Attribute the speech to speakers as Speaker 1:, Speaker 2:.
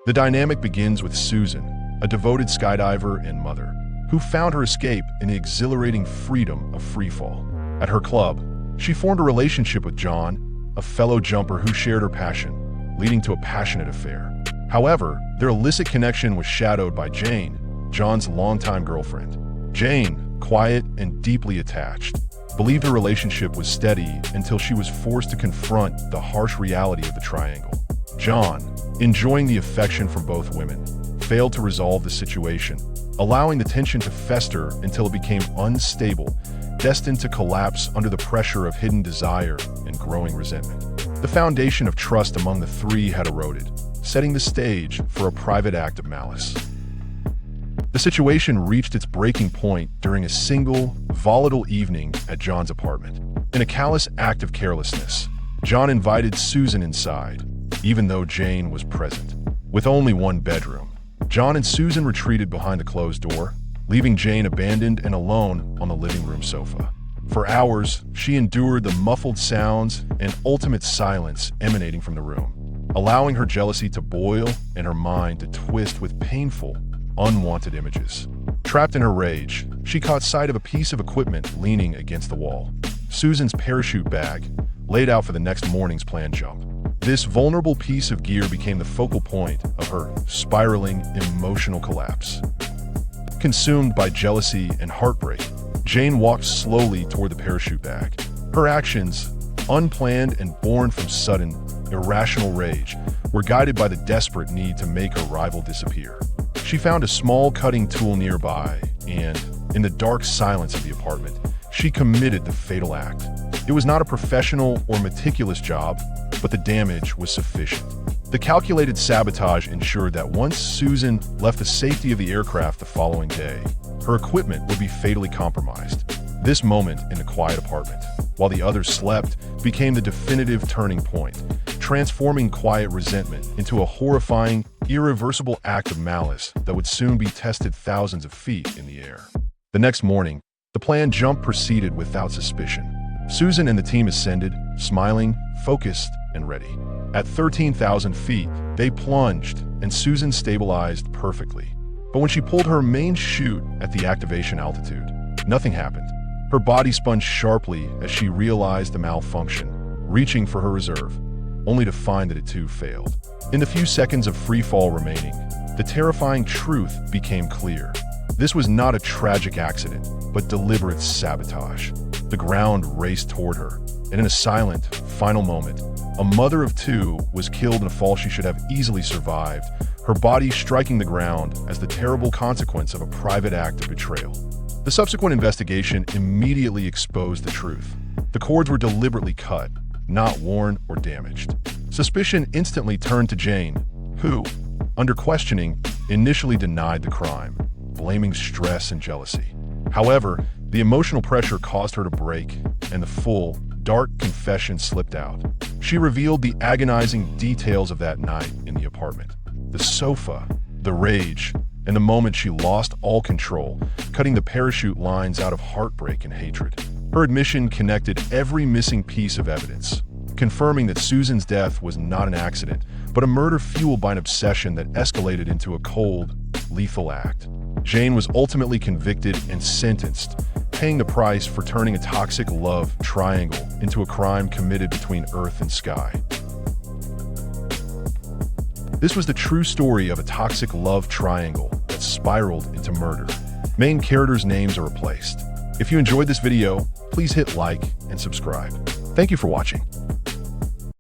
Speaker 1: The dynamic begins with Susan, a devoted skydiver and mother, who found her escape in the exhilarating freedom of Freefall. At her club, she formed a relationship with John, a fellow jumper who shared her passion, leading to a passionate affair. However, their illicit connection was shadowed by Jane, John's longtime girlfriend. Jane, quiet and deeply attached, believed her relationship was steady until she was forced to confront the harsh reality of the triangle. John, enjoying the affection from both women, failed to resolve the situation, allowing the tension to fester until it became unstable, destined to collapse under the pressure of hidden desire and growing resentment. The foundation of trust among the three had eroded, setting the stage for a private act of malice. The situation reached its breaking point during a single, volatile evening at John's apartment. In a callous act of carelessness, John invited Susan inside, even though Jane was present. With only one bedroom, John and Susan retreated behind a closed door, leaving Jane abandoned and alone on the living room sofa. For hours, she endured the muffled sounds and ultimate silence emanating from the room, allowing her jealousy to boil and her mind to twist with painful, unwanted images. Trapped in her rage, she caught sight of a piece of equipment leaning against the wall. Susan's parachute bag, laid out for the next morning's planned jump. This vulnerable piece of gear became the focal point of her spiraling emotional collapse. Consumed by jealousy and heartbreak, Jane walked slowly toward the parachute bag. Her actions, unplanned and born from sudden, irrational rage, were guided by the desperate need to make her rival disappear. She found a small cutting tool nearby and, in the dark silence of the apartment, she committed the fatal act. It was not a professional or meticulous job, but the damage was sufficient. The calculated sabotage ensured that once Susan left the safety of the aircraft the following day, her equipment would be fatally compromised. This moment in the quiet apartment, while the others slept, became the definitive turning point, transforming quiet resentment into a horrifying, irreversible act of malice that would soon be tested thousands of feet in the air. The next morning, the planned jump proceeded without suspicion. Susan and the team ascended, smiling, focused, and ready. At 13,000 feet, they plunged, and Susan stabilized perfectly. But when she pulled her main chute at the activation altitude, nothing happened. Her body spun sharply as she realized the malfunction, reaching for her reserve, only to find that it too failed. In the few seconds of free fall remaining, the terrifying truth became clear. This was not a tragic accident, but deliberate sabotage. The ground raced toward her, and in a silent, final moment, a mother of two was killed in a fall she should have easily survived, her body striking the ground as the terrible consequence of a private act of betrayal. The subsequent investigation immediately exposed the truth. The cords were deliberately cut, not worn or damaged. Suspicion instantly turned to Jane, who, under questioning, initially denied the crime, blaming stress and jealousy. However, the emotional pressure caused her to break, and the full, dark confession slipped out. She revealed the agonizing details of that night in the apartment. The sofa, the rage, and the moment she lost all control, cutting the parachute lines out of heartbreak and hatred. Her admission connected every missing piece of evidence, confirming that Susan's death was not an accident, but a murder fueled by an obsession that escalated into a cold, lethal act. Jane was ultimately convicted and sentenced, paying the price for turning a toxic love triangle into a crime committed between earth and sky. This was the true story of a toxic love triangle that spiraled into murder. Main characters' names are replaced. If you enjoyed this video, please hit like and subscribe. Thank you for watching.